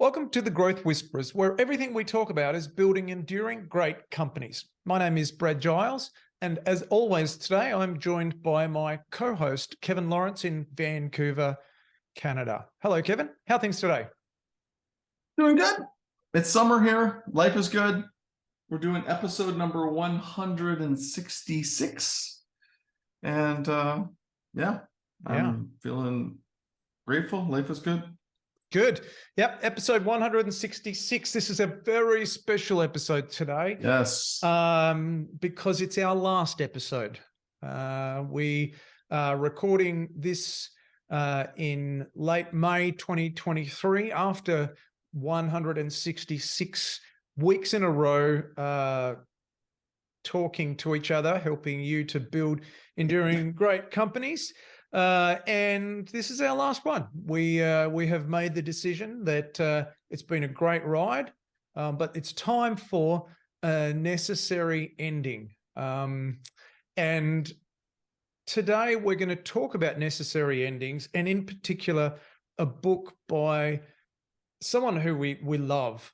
Welcome to the Growth Whisperers, where everything we talk about is building enduring great companies. My name is Brad Giles, and as always today, I'm joined by my co-host, Kevin Lawrence in Vancouver, Canada. Hello, Kevin. How are things today? Doing good. It's summer here. Life is good. We're doing episode number 166. And I'm feeling grateful. Life is good. Good. Yep. Episode 166. This is a very special episode today. Yes. Because it's our last episode. We are recording this in late May 2023 after 166 weeks in a row talking to each other, helping you to build enduring great companies. And this is our last one. We have made the decision that it's been a great ride, but it's time for a necessary ending. And today we're going to talk about necessary endings, and in particular, a book by someone who we love,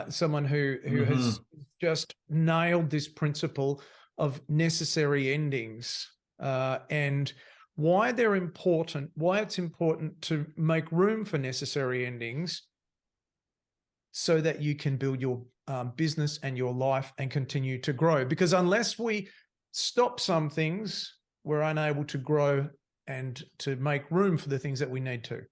someone who has just nailed this principle of necessary endings, and why they're important, why it's important to make room for necessary endings so that you can build your business and your life and continue to grow. Because unless we stop some things, we're unable to grow and to make room for the things that we need to.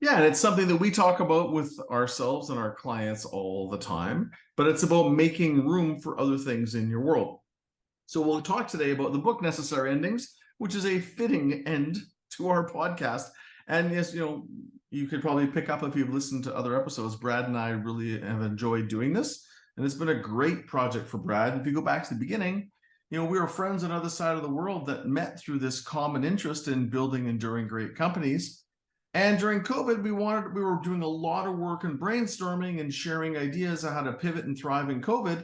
Yeah, and it's something that we talk about with ourselves and our clients all the time, but it's about making room for other things in your world. So we'll talk today about the book Necessary Endings, which is a fitting end to our podcast. And yes, you could probably pick up if you've listened to other episodes. Brad and I really have enjoyed doing this, and it's been a great project for Brad. If you go back to the beginning, we were friends on the other side of the world that met through this common interest in building enduring great companies. And during COVID, we were doing a lot of work and brainstorming and sharing ideas on how to pivot and thrive in COVID,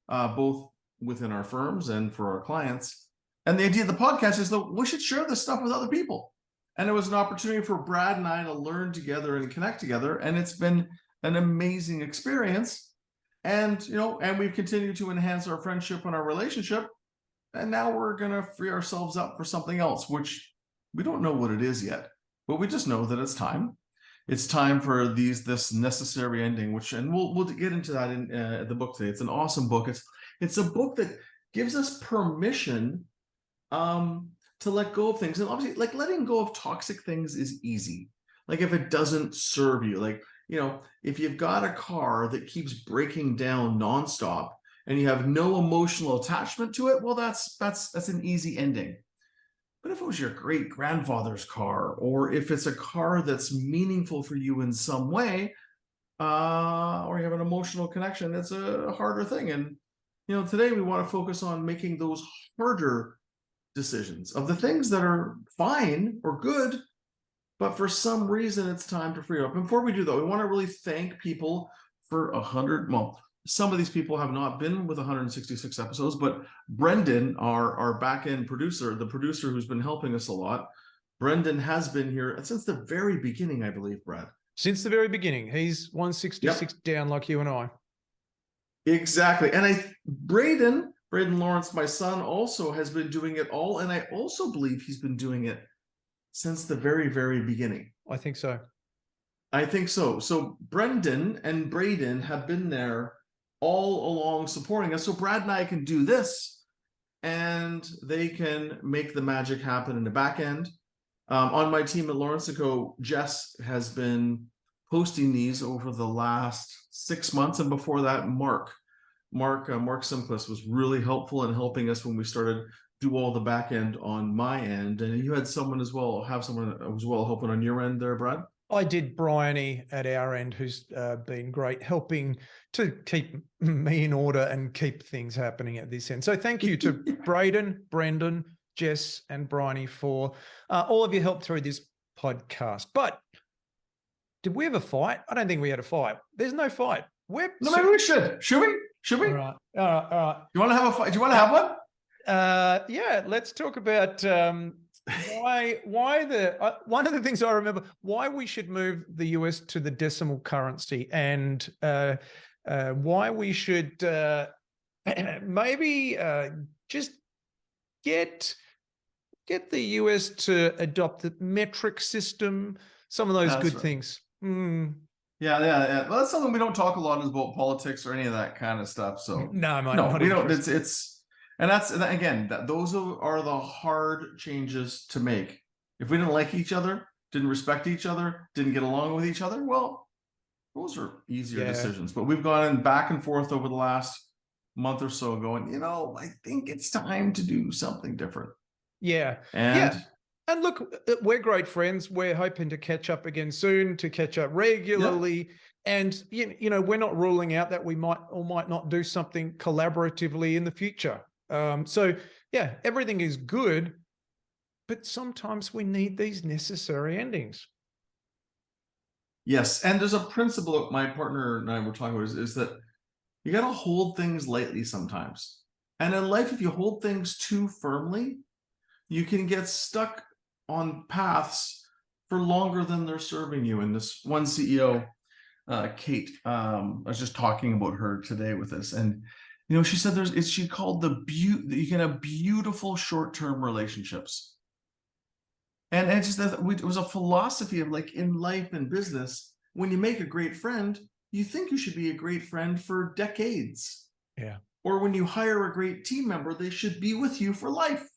both within our firms and for our clients. And the idea of the podcast is that we should share this stuff with other people. And it was an opportunity for Brad and I to learn together and connect together. And it's been an amazing experience. And, and we've continued to enhance our friendship and our relationship. And now we're going to free ourselves up for something else, which we don't know what it is yet, but we just know that it's time. It's time for this necessary ending, and we'll get into that in the book today. It's an awesome book. It's a book that gives us permission to let go of things. And obviously, like, letting go of toxic things is easy. Like, if it doesn't serve you, like, if you've got a car that keeps breaking down nonstop and you have no emotional attachment to it, well, that's an easy ending. But if it was your great grandfather's car, or if it's a car that's meaningful for you in some way, or you have an emotional connection, that's a harder thing. And today we want to focus on making those harder decisions of the things that are fine or good, but for some reason it's time to free up. Before we do that, we want to really thank people for some of these people have not been with 166 episodes, but Brendan, our back-end producer, the producer who's been helping us a lot, Brendan has been here since the very beginning, I believe, Brad. Since the very beginning. He's 166 down like you and I. Exactly. And Braden Lawrence, my son, also has been doing it all. And I also believe he's been doing it since the very, very beginning. I think so. So Brendan and Braden have been there all along supporting us. So Brad and I can do this, and they can make the magic happen in the back end. On my team at Lawrence & Co., Jess has been posting these over the last 6 months. And before that, Mark Simcliffe was really helpful in helping us when we started do all the back end on my end. And you had someone as well helping on your end there, Brad? I did Bryony at our end, who's been great, helping to keep me in order and keep things happening at this end. So thank you to Braden, Brendan, Jess, and Bryony for all of your help through this podcast. But did we have a fight? I don't think we had a fight. There's no fight. No, maybe we should. Should we? All right. You want to have a fight? Do you want to have one? Yeah, let's talk about one of the things I remember, why we should move the US to the decimal currency, and why we should maybe just get the US to adopt the metric system, some of those That's good right. things. Yeah. Well, that's something we don't talk a lot about politics or any of that kind of stuff. So No, mate, no, not we don't. interested. And that's, and again, those are the hard changes to make. If we didn't like each other, didn't respect each other, didn't get along with each other, well, those are easier Yeah, decisions. But we've gone back and forth over the last month or so going, I think it's time to do something different. yeah, And yeah. And look, we're great friends. We're hoping to catch up again soon, to catch up yeah, regularly. And, we're not ruling out that we might or might not do something collaboratively in the future. So, yeah, everything is good, but sometimes we need these necessary endings. yes. And there's a principle that my partner and I were talking about is that you got to hold things lightly sometimes. And in life, if you hold things too firmly, you can get stuck on paths for longer than they're serving you. And this one CEO, Kate, I was just talking about her today with this, and she said she called you can have beautiful short-term relationships, and it was a philosophy of, like, in life and business, when you make a great friend, you think you should be a great friend for decades. Yeah. Or when you hire a great team member, they should be with you for life.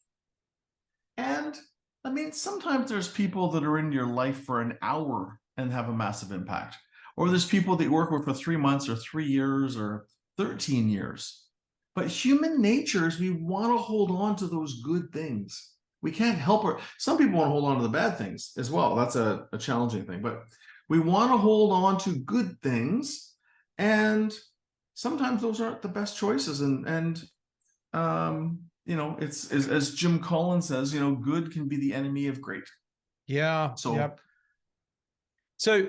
And I mean, sometimes there's people that are in your life for an hour and have a massive impact. Or there's people that you work with for 3 months or 3 years or 13 years. But human nature is we want to hold on to those good things. We can't help it. Some people want to hold on to the bad things as well. That's a challenging thing. But we want to hold on to good things. And sometimes those aren't the best choices. It's as Jim Collins says, good can be the enemy of great. Yeah. So Yep. So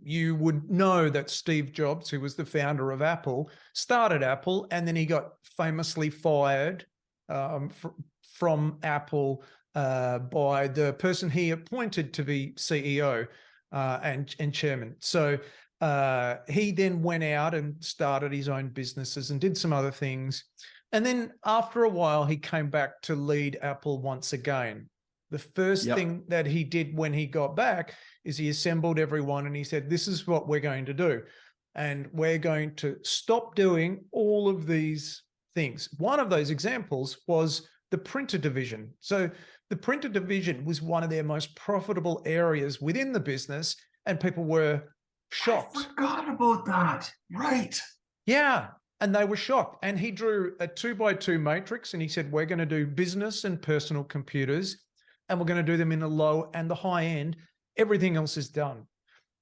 you would know that Steve Jobs, who was the founder of Apple, started Apple, and then he got famously fired from Apple by the person he appointed to be CEO and chairman. So he then went out and started his own businesses and did some other things. And then after a while, he came back to lead Apple once again. The first yep. thing that he did when he got back is he assembled everyone and he said, this is what we're going to do. And we're going to stop doing all of these things. One of those examples was the printer division. So the printer division was one of their most profitable areas within the business, and people were shocked. I forgot about that. Right. Yeah. And they were shocked. And he drew a 2x2 matrix and he said, we're going to do business and personal computers, and we're going to do them in the low and the high end. Everything else is done.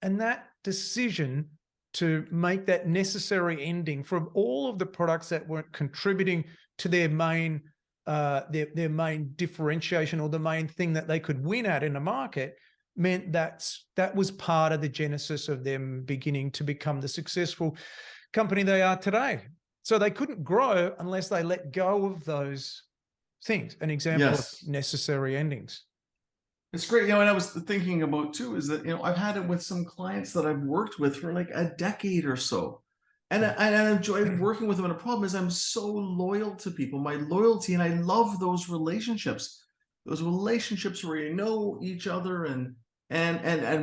And that decision to make that necessary ending from all of the products that weren't contributing to their main their main differentiation, or the main thing that they could win at in the market, meant that was part of the genesis of them beginning to become the successful company they are today. So they couldn't grow unless they let go of those things. An example Yes. of necessary endings. It's great. And I was thinking about too, is that, I've had it with some clients that I've worked with for like a decade or so. And I enjoy working with them. And the problem is I'm so loyal to people, my loyalty, and I love those relationships where you know each other and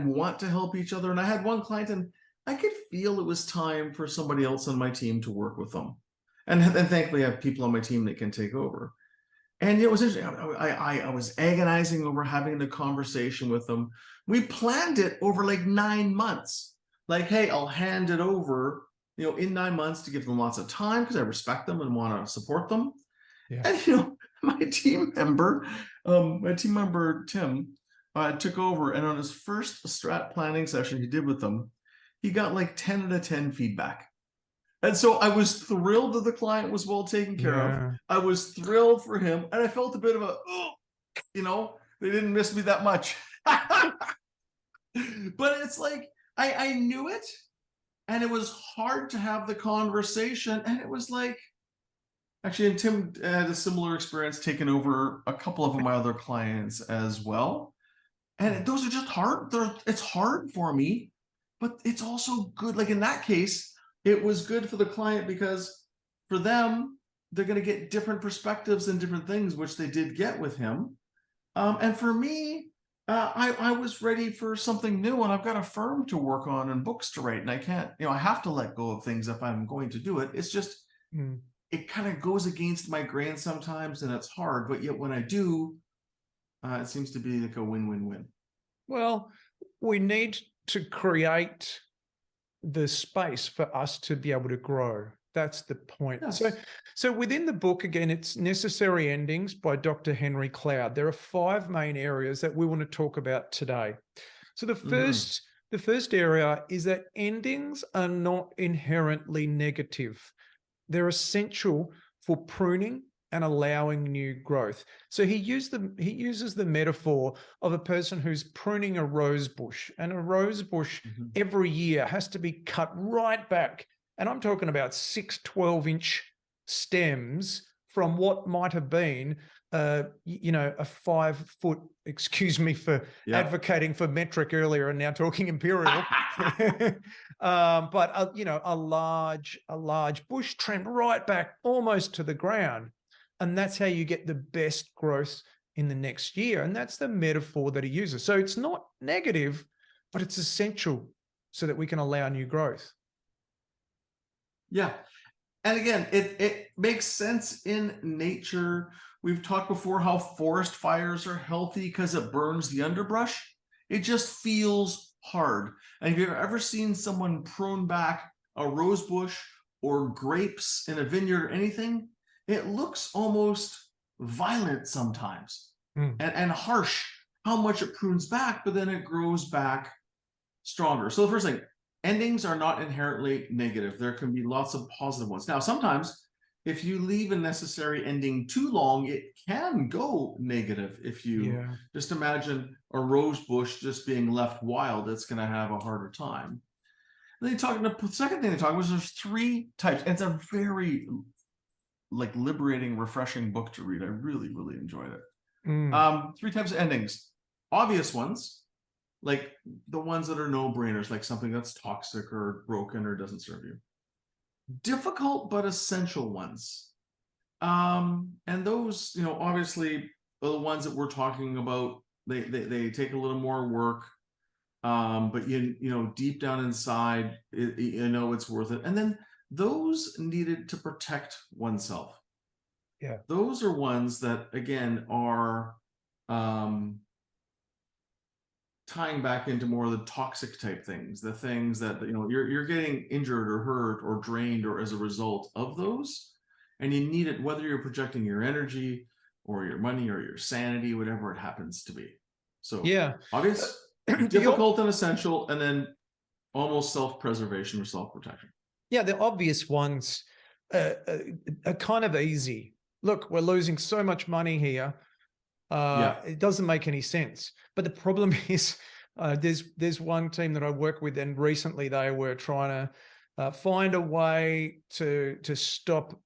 want to help each other. And I had one client, and I could feel it was time for somebody else on my team to work with them. And thankfully I have people on my team that can take over. And it was interesting. I was agonizing over having the conversation with them. We planned it over like 9 months. Like, hey, I'll hand it over, in 9 months, to give them lots of time because I respect them and want to support them. Yeah. And my team member Tim took over, and on his first strat planning session he did with them, he got like 10 out of 10 feedback. And so I was thrilled that the client was well taken care of. I was thrilled for him. And I felt a bit of they didn't miss me that much. But it's like, I knew it. And it was hard to have the conversation. And it was like, Actually, and Tim had a similar experience taking over a couple of my other clients as well. And those are just hard. It's hard for me, but it's also good. Like in that case, it was good for the client because for them, they're going to get different perspectives and different things, which they did get with him. And for me, I was ready for something new, and I've got a firm to work on and books to write, and I can't, I have to let go of things if I'm going to do it. It's just, it kind of goes against my grain sometimes, and it's hard. But yet when I do, it seems to be like a win-win-win. Well, we need to create the space for us to be able to grow. That's the point. Yes. So within the book, again, it's Necessary Endings by Dr. Henry Cloud. There are 5 main areas that we want to talk about today. So the first area is that endings are not inherently negative. They're essential for pruning and allowing new growth. So he uses the metaphor of a person who's pruning a rose bush, and a rose bush every year has to be cut right back. And I'm talking about 6 12-inch stems from what might have been a 5-foot, excuse me for advocating for metric earlier and now talking imperial, but a large bush trimmed right back almost to the ground. And that's how you get the best growth in the next year. And that's the metaphor that he uses. So it's not negative, but it's essential so that we can allow new growth. Yeah. And again, it makes sense in nature. We've talked before how forest fires are healthy because it burns the underbrush. It just feels hard. And have you ever seen someone prune back a rose bush or grapes in a vineyard or anything? It looks almost violent sometimes and harsh how much it prunes back, but then it grows back stronger. So the first thing, endings are not inherently negative. There can be lots of positive ones. Now, sometimes if you leave a necessary ending too long, it can go negative. If you just imagine a rose bush just being left wild, it's going to have a harder time. And then the second thing they talk about is there's 3 types. And it's a very liberating, refreshing book to read. I really, really enjoyed it. 3 types of endings. Obvious ones, like the ones that are no-brainers, like something that's toxic or broken or doesn't serve you. Difficult but essential ones. And those, obviously are the ones that we're talking about. They take a little more work. But deep down inside, it's worth it. And then those needed to protect oneself. Yeah. Those are ones that, again, are tying back into more of the toxic type things, the things that, you're getting injured or hurt or drained or as a result of those. And you need it, whether you're projecting your energy or your money or your sanity, whatever it happens to be. So obvious, difficult and essential, and then almost self-preservation or self-protection. Yeah, the obvious ones are kind of easy. Look, we're losing so much money here. It doesn't make any sense. But the problem is there's one team that I work with, and recently they were trying to find a way to stop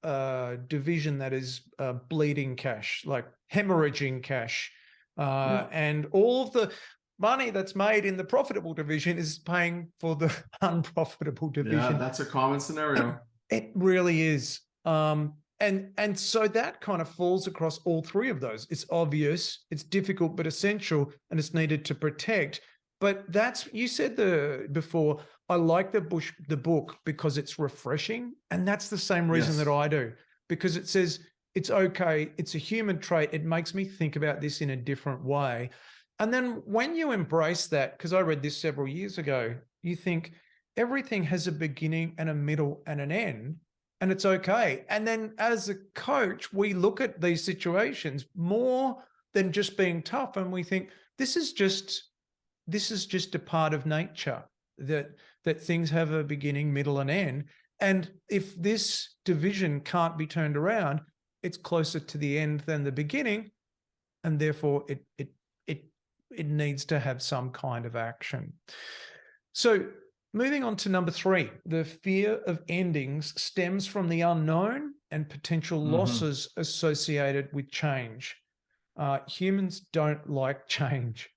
division that is bleeding cash, like hemorrhaging cash. And all of the money that's made in the profitable division is paying for the unprofitable division. Yeah, that's a common scenario. It really is. And so that kind of falls across all 3 of those. It's obvious, it's difficult but essential, and it's needed to protect. But you said before, I like the book because it's refreshing, and that's the same reason that I do, because it says it's okay, it's a human trait. It makes me think about this in a different way. And then when you embrace that, because I read this several years ago, you think everything has a beginning and a middle and an end, and it's okay. And then as a coach, we look at these situations more than just being tough, and we think this is just a part of nature, that things have a beginning, middle, and end. And if this division can't be turned around, it's closer to the end than the beginning, and therefore it needs to have some kind of action. So moving on to number 3, the fear of endings stems from the unknown and potential losses associated with change. Humans don't like change.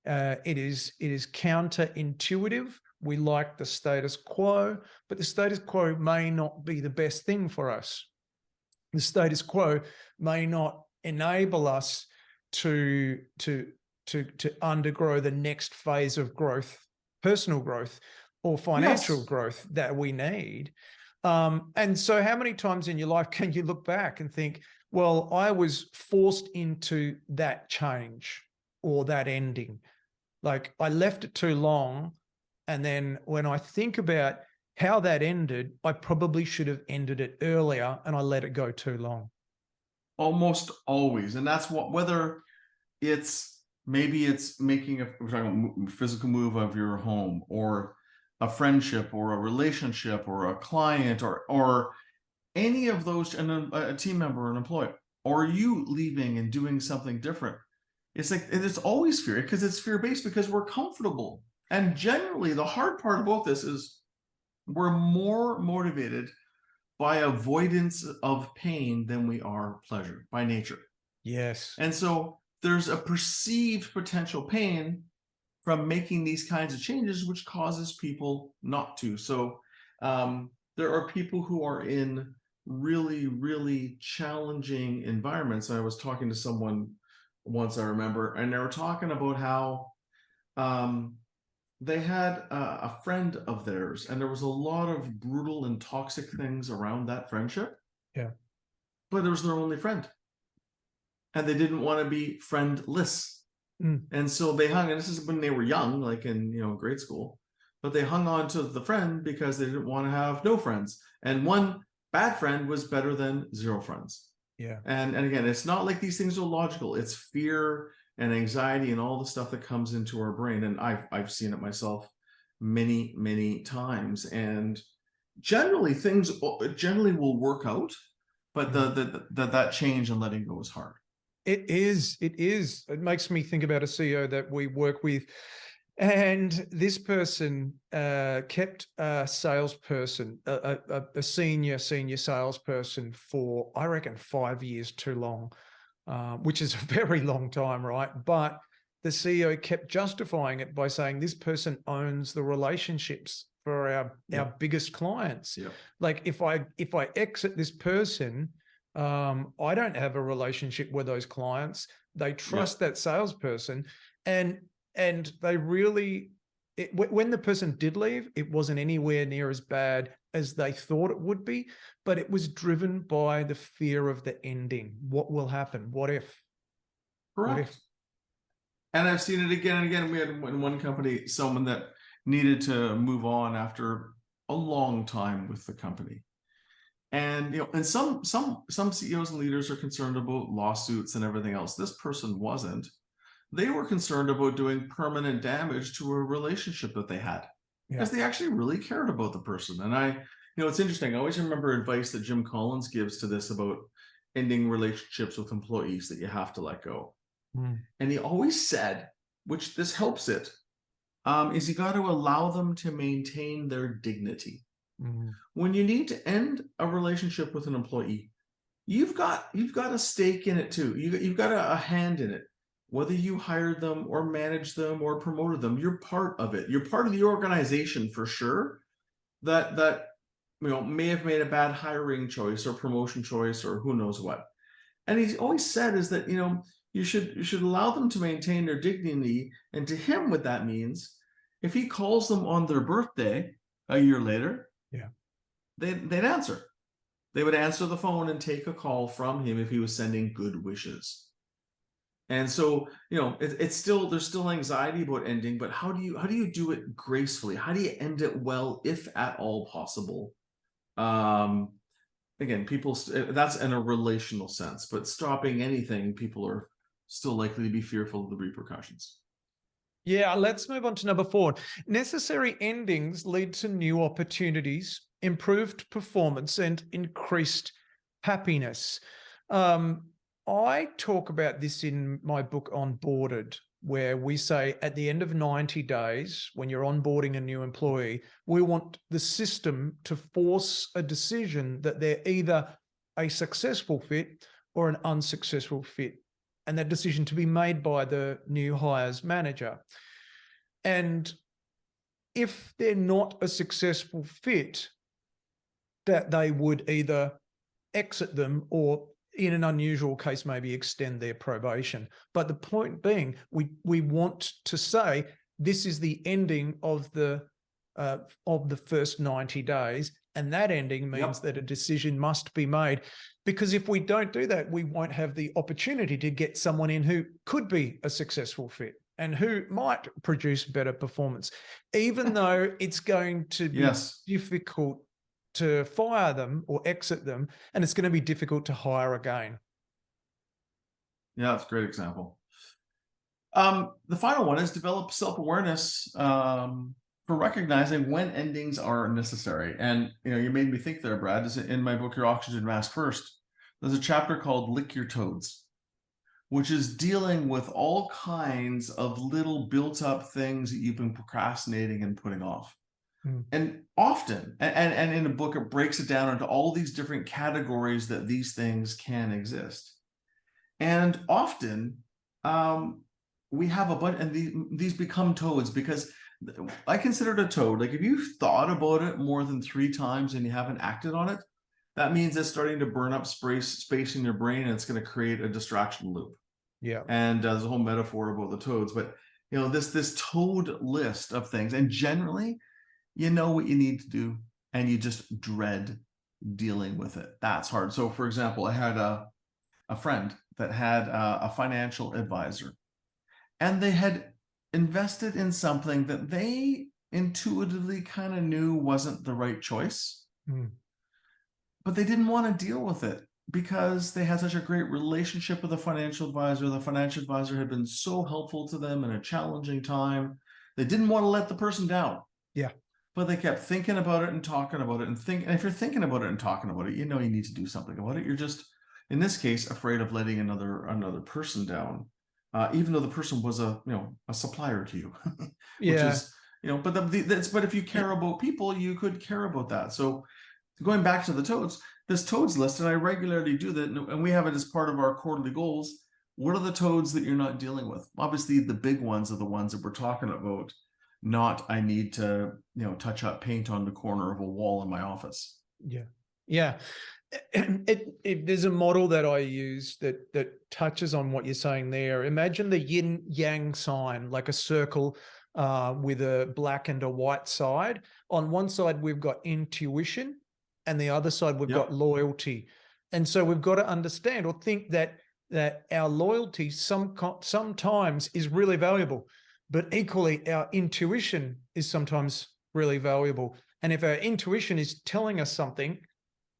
It is counterintuitive. We like the status quo, but the status quo may not be the best thing for us. The status quo may not enable us to undergo the next phase of growth, personal growth or financial growth that we need. And so how many times in your life can you look back and think, well, I was forced into that change or that ending? Like, I left it too long. And then when I think about how that ended, I probably should have ended it earlier and I let it go too long. Almost always. And that's what, whether it's maybe it's making we're talking about physical move of your home, or a friendship, or a relationship, or a client, or any of those, and a team member or an employee, or you leaving and doing something different. It's like, it's always fear, because it's fear-based, because we're comfortable. And generally, the hard part about this is we're more motivated by avoidance of pain than we are pleasure by nature. Yes. And so there's a perceived potential pain from making these kinds of changes, which causes people not to. So there are people who are in really, really challenging environments. I was talking to someone once, I remember, and they were talking about how they had a friend of theirs, and there was a lot of brutal and toxic things around that friendship. Yeah. But it was their only friend, and they didn't want to be friendless. And so they hung, and this is when they were young, like in, grade school, but they hung on to the friend because they didn't want to have no friends. And one bad friend was better than 0 friends. Yeah. And again, it's not like these things are logical. It's fear and anxiety and all the stuff that comes into our brain. And I've seen it myself many, many times. And generally things will work out, but that change and letting go is hard. It is. It makes me think about a CEO that we work with. And this person kept a salesperson, a senior salesperson, for, I reckon, 5 years too long, which is a very long time, right? But the CEO kept justifying it by saying this person owns the relationships for our biggest clients. Yeah. Like, if I exit this person, I don't have a relationship with those clients. They trust that salesperson, and they really, when the person did leave, it wasn't anywhere near as bad as they thought it would be, but it was driven by the fear of the ending. What will happen? What if? Correct. What if? And I've seen it again and again. We had in one company someone that needed to move on after a long time with the company. And and some CEOs and leaders are concerned about lawsuits and everything else. This person wasn't. They were concerned about doing permanent damage to a relationship that they had, because they actually really cared about the person. And it's interesting. I always remember advice that Jim Collins gives to this about ending relationships with employees that you have to let go. And he always said, which this helps it, is you got to allow them to maintain their dignity. When you need to end a relationship with an employee, you've got a stake in it too. You've got a hand in it. Whether you hired them or managed them or promoted them, you're part of it. You're part of the organization for sure. That may have made a bad hiring choice or promotion choice or who knows what. And he's always said is that you should allow them to maintain their dignity. And to him, what that means, if he calls them on their birthday a year later, they'd answer. They would answer the phone and take a call from him if he was sending good wishes. And so, there's still anxiety about ending, but how do you do it gracefully? How do you end it well, if at all possible? Again, that's in a relational sense, but stopping anything, people are still likely to be fearful of the repercussions. Yeah, let's move on to number 4. Necessary endings lead to new opportunities, improved performance, and increased happiness. I talk about this in my book, Onboarded, where we say at the end of 90 days, when you're onboarding a new employee, we want the system to force a decision that they're either a successful fit or an unsuccessful fit, and that decision to be made by the new hires manager. And if they're not a successful fit, that they would either exit them or, in an unusual case, maybe extend their probation. But the point being, we want to say this is the ending of the first 90 days, and that ending means that a decision must be made. Because if we don't do that, we won't have the opportunity to get someone in who could be a successful fit and who might produce better performance, even though it's going to be difficult to fire them or exit them, and it's going to be difficult to hire again. Yeah, that's a great example. The final one is develop self-awareness for recognizing when endings are necessary. And you made me think there, Brad. Is in my book, Your Oxygen Mask First, there's a chapter called Lick Your Toads, which is dealing with all kinds of little built-up things that you've been procrastinating and putting off. And often, and in the book, it breaks it down into all these different categories that these things can exist. And often we have a bunch, and these become toads, because I consider it a toad. Like, if you've thought about it more than 3 times and you haven't acted on it, that means it's starting to burn up space in your brain, and it's going to create a distraction loop. Yeah. And there's a whole metaphor about the toads, but this toad list of things, and generally, you know what you need to do, and you just dread dealing with it. That's hard. So, for example, I had a friend that had a financial advisor, and they had invested in something that they intuitively kind of knew wasn't the right choice, but they didn't want to deal with it because they had such a great relationship with the financial advisor. The financial advisor had been so helpful to them in a challenging time. They didn't want to let the person down. Yeah. But they kept thinking about it and talking about it, and if you're thinking about it and talking about it, you need to do something about it. You're just, in this case, afraid of letting another person down, even though the person was a supplier to you, which is but if you care about people, you could care about that. So, going back to the toads, this toads list, and I regularly do that, and we have it as part of our quarterly goals. What are the toads that you're not dealing with? Obviously, the big ones are the ones that we're talking about. Not, I need to, touch up paint on the corner of a wall in my office. Yeah. There's a model that I use that touches on what you're saying there. Imagine the yin yang sign, like a circle with a black and a white side. On one side, we've got intuition, and the other side, we've got loyalty. And so we've got to understand or think that our loyalty sometimes is really valuable. But equally, our intuition is sometimes really valuable. And if our intuition is telling us something,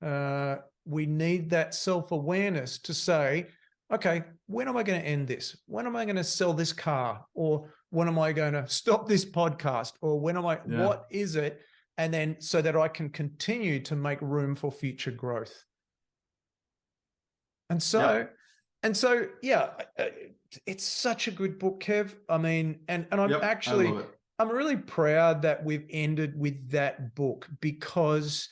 we need that self-awareness to say, okay, when am I going to end this? When am I going to sell this car? Or when am I going to stop this podcast? Or when am I, what is it? And then so that I can continue to make room for future growth. And so, it's such a good book, Kev. I mean, and I'm really proud that we've ended with that book, because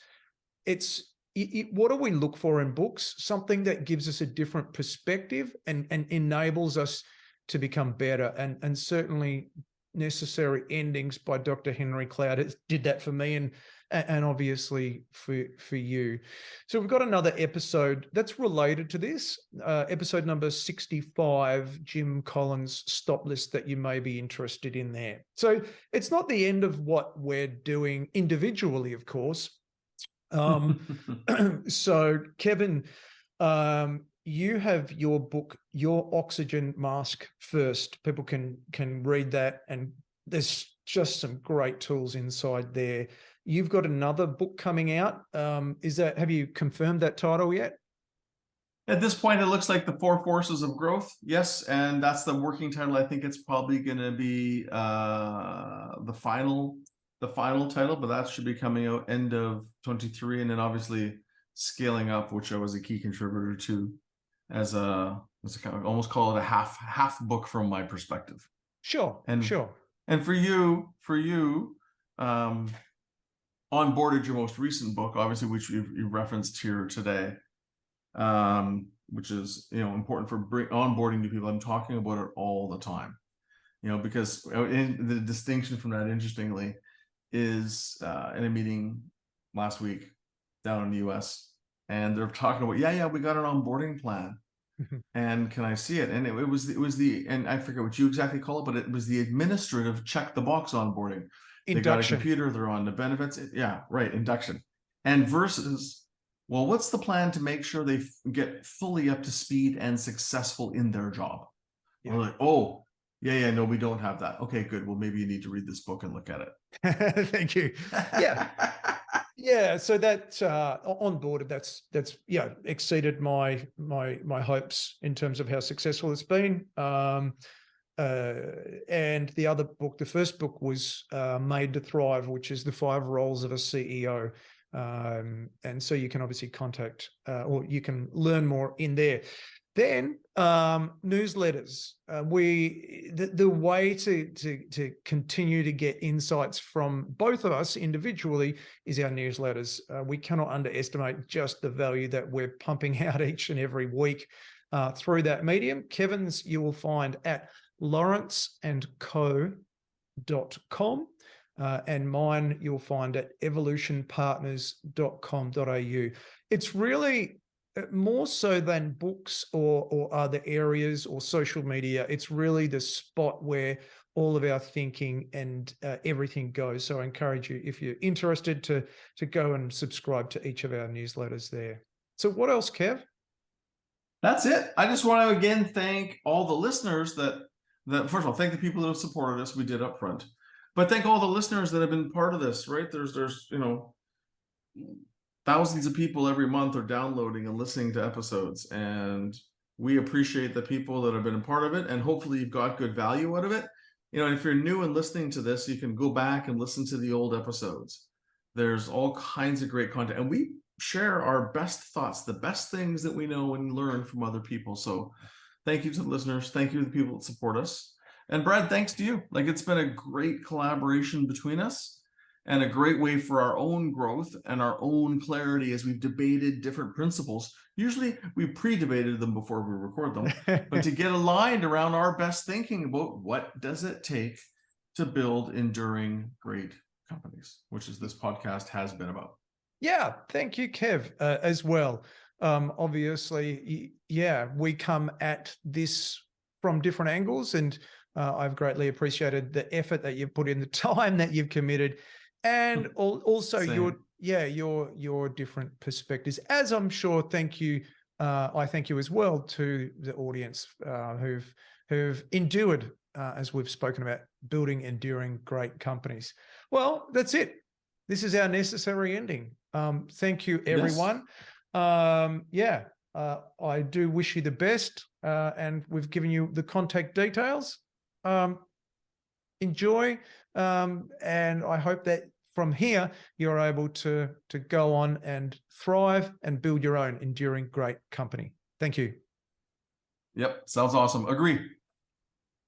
what do we look for in books? Something that gives us a different perspective and enables us to become better. And certainly Necessary Endings by Dr. Henry Cloud did that for me, and obviously for you. So we've got another episode that's related to this, episode number 65, Jim Collins' Stop List, that you may be interested in there. So it's not the end of what we're doing individually, of course. So Kevin, you have your book, Your Oxygen Mask First. People can read that, and there's just some great tools inside there. You've got another book coming out. Have you confirmed that title yet? At this point, it looks like The 4 Forces of Growth. Yes, and that's the working title. I think it's probably going to be the final title, but that should be coming out end of 23, and then obviously Scaling Up, which I was a key contributor to, as a kind of almost call it a half book from my perspective. Sure. And Sure. and for you, onboarded your most recent book, obviously, which you referenced here today, which is important for onboarding new people. I'm talking about it all the time, because in the distinction from that, interestingly, is in a meeting last week down in the US, and they're talking about, yeah, we got an onboarding plan. And can I see it? And it was the, and I forget what you exactly call it, but it was the administrative check the box onboarding. They got a computer, they're on the benefits. Yeah, right. Induction. And versus, well, what's the plan to make sure they get fully up to speed and successful in their job? Yeah. We're like, oh, yeah, no, we don't have that. Okay, good. Well, maybe you need to read this book and look at it. Thank you. Yeah. Yeah, so that onboarded, that's exceeded my hopes in terms of how successful it's been. And the other book, the first book, was Made to Thrive, which is the 5 roles of a CEO. And so you can obviously contact or you can learn more in there. Then newsletters. The way to continue to get insights from both of us individually is our newsletters. We cannot underestimate just the value that we're pumping out each and every week through that medium. Kevin's you will find at lawrenceandco.com. And mine you'll find at evolutionpartners.com.au. It's really more so than books or other areas or social media. It's really the spot where all of our thinking and everything goes. So I encourage you, if you're interested, to go and subscribe to each of our newsletters there. So what else, Kev? That's it. I just want to again thank all the listeners that first of all, thank the people that have supported us. We did up front, but thank all the listeners that have been part of this. Right? There's thousands of people every month are downloading and listening to episodes, and we appreciate the people that have been a part of it, and hopefully you've got good value out of it. If you're new and listening to this, you can go back and listen to the old episodes. There's all kinds of great content, and we share our best thoughts, the best things that we know and learn from other people. So thank you to the listeners. Thank you to the people that support us. And Brad, thanks to you. It's been a great collaboration between us, and a great way for our own growth and our own clarity as we've debated different principles. Usually we pre-debated them before we record them, but to get aligned around our best thinking about what does it take to build enduring great companies, which is this podcast has been about. Yeah, thank you, Kev, as well. Obviously, we come at this from different angles, and I've greatly appreciated the effort that you've put in, the time that you've committed, and also your different perspectives. As I'm sure, I thank you as well to the audience who've endured, as we've spoken about, building enduring great companies. Well, that's it. This is our necessary ending. Thank you, everyone. Yes. I do wish you the best, and we've given you the contact details. Enjoy, and I hope that from here you're able to go on and thrive and build your own enduring great company. Thank you. Yep, sounds awesome. Agree.